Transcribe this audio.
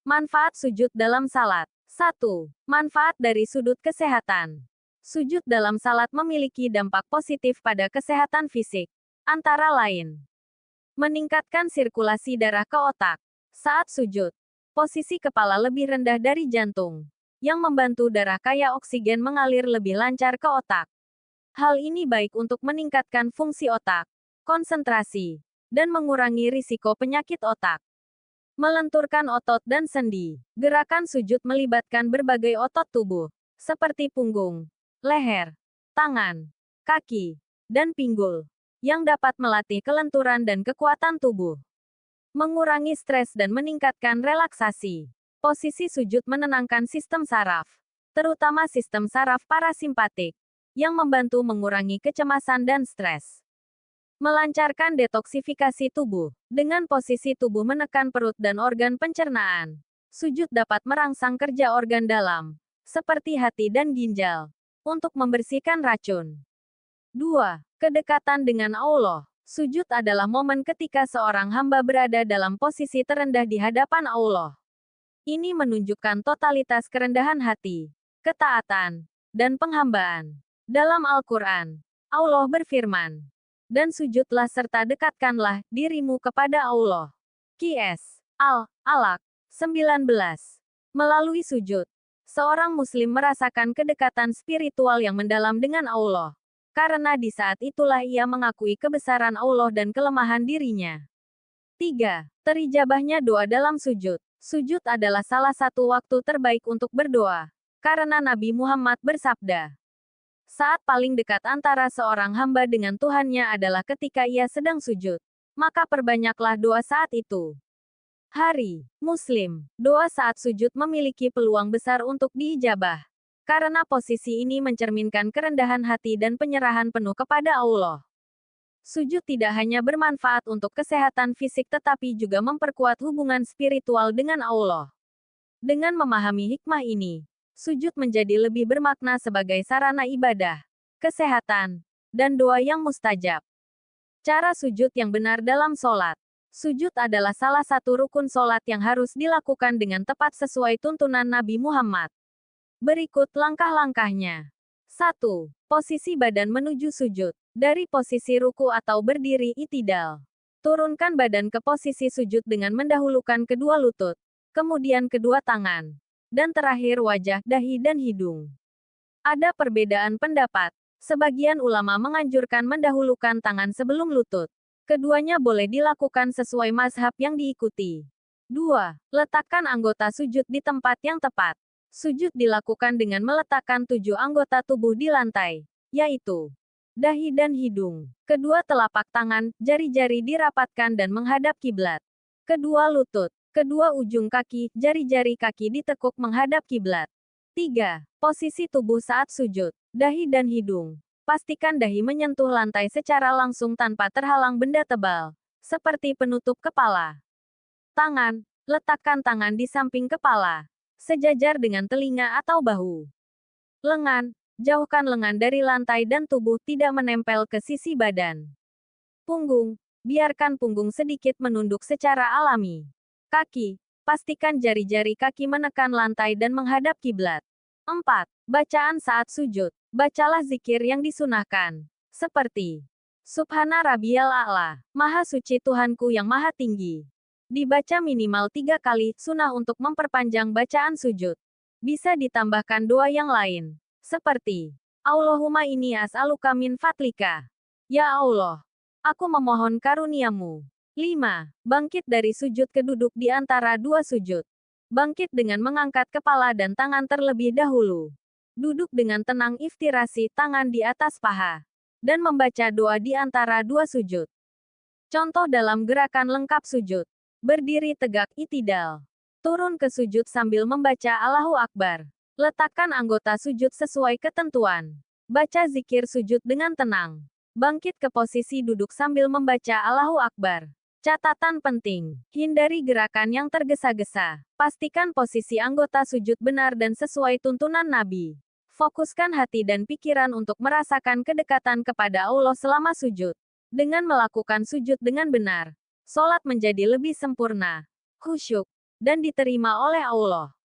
Manfaat sujud dalam salat. 1. Manfaat dari sudut kesehatan. Sujud dalam salat memiliki dampak positif pada kesehatan fisik. Antara lain, meningkatkan sirkulasi darah ke otak. Saat sujud, posisi kepala lebih rendah dari jantung, yang membantu darah kaya oksigen mengalir lebih lancar ke otak. Hal ini baik untuk meningkatkan fungsi otak, konsentrasi, dan mengurangi risiko penyakit otak. Melenturkan otot dan sendi. Gerakan sujud melibatkan berbagai otot tubuh, seperti punggung, leher, tangan, kaki, dan pinggul, yang dapat melatih kelenturan dan kekuatan tubuh. Mengurangi stres dan meningkatkan relaksasi. Posisi sujud menenangkan sistem saraf, terutama sistem saraf parasimpatik, yang membantu mengurangi kecemasan dan stres. Melancarkan detoksifikasi tubuh. Dengan posisi tubuh menekan perut dan organ pencernaan, sujud dapat merangsang kerja organ dalam, seperti hati dan ginjal, untuk membersihkan racun. 2. Kedekatan dengan Allah. Sujud adalah momen ketika seorang hamba berada dalam posisi terendah di hadapan Allah. Ini menunjukkan totalitas kerendahan hati, ketaatan, dan penghambaan. Dalam Al-Quran, Allah berfirman, dan sujudlah serta dekatkanlah dirimu kepada Allah. Qs. Al-Alaq 19. Melalui sujud, seorang muslim merasakan kedekatan spiritual yang mendalam dengan Allah, karena di saat itulah ia mengakui kebesaran Allah dan kelemahan dirinya. 3. Terijabahnya doa dalam sujud. Sujud adalah salah satu waktu terbaik untuk berdoa, karena Nabi Muhammad bersabda, saat paling dekat antara seorang hamba dengan Tuhannya adalah ketika ia sedang sujud. Maka perbanyaklah doa saat itu. Hari Muslim. Doa saat sujud memiliki peluang besar untuk diijabah. Karena posisi ini mencerminkan kerendahan hati dan penyerahan penuh kepada Allah. Sujud tidak hanya bermanfaat untuk kesehatan fisik tetapi juga memperkuat hubungan spiritual dengan Allah. Dengan memahami hikmah ini, sujud menjadi lebih bermakna sebagai sarana ibadah, kesehatan, dan doa yang mustajab. Cara sujud yang benar dalam sholat. Sujud adalah salah satu rukun sholat yang harus dilakukan dengan tepat sesuai tuntunan Nabi Muhammad. Berikut langkah-langkahnya. 1. Posisi badan menuju sujud. Dari posisi ruku atau berdiri i'tidal. Turunkan badan ke posisi sujud dengan mendahulukan kedua lutut, kemudian kedua tangan, dan terakhir wajah, dahi dan hidung. Ada perbedaan pendapat. Sebagian ulama menganjurkan mendahulukan tangan sebelum lutut. Keduanya boleh dilakukan sesuai mazhab yang diikuti. 2. Letakkan anggota sujud di tempat yang tepat. Sujud dilakukan dengan meletakkan 7 anggota tubuh di lantai, yaitu dahi dan hidung. Kedua telapak tangan, jari-jari dirapatkan dan menghadap kiblat. Kedua lutut. Kedua ujung kaki, jari-jari kaki ditekuk menghadap kiblat. 3. Posisi tubuh saat sujud. Dahi dan hidung. Pastikan dahi menyentuh lantai secara langsung tanpa terhalang benda tebal, seperti penutup kepala. Tangan. Letakkan tangan di samping kepala, sejajar dengan telinga atau bahu. Lengan. Jauhkan lengan dari lantai dan tubuh tidak menempel ke sisi badan. Punggung. Biarkan punggung sedikit menunduk secara alami. Kaki. Pastikan jari-jari kaki menekan lantai dan menghadap kiblat. 4. Bacaan saat sujud. Bacalah zikir yang disunahkan. Seperti Subhana Rabbiyal A'la. Maha suci Tuhanku yang maha tinggi. Dibaca minimal 3 kali, sunnah untuk memperpanjang bacaan sujud. Bisa ditambahkan doa yang lain. Seperti Allahumma inni as'aluka min fadlika. Ya Allah, aku memohon karuniamu. 5. Bangkit dari sujud ke duduk di antara dua sujud. Bangkit dengan mengangkat kepala dan tangan terlebih dahulu. Duduk dengan tenang iftirasi tangan di atas paha. Dan membaca doa di antara dua sujud. Contoh dalam gerakan lengkap sujud. Berdiri tegak i'tidal. Turun ke sujud sambil membaca Allahu Akbar. Letakkan anggota sujud sesuai ketentuan. Baca zikir sujud dengan tenang. Bangkit ke posisi duduk sambil membaca Allahu Akbar. Catatan penting, hindari gerakan yang tergesa-gesa. Pastikan posisi anggota sujud benar dan sesuai tuntunan Nabi. Fokuskan hati dan pikiran untuk merasakan kedekatan kepada Allah selama sujud. Dengan melakukan sujud dengan benar, sholat menjadi lebih sempurna, khusyuk, dan diterima oleh Allah.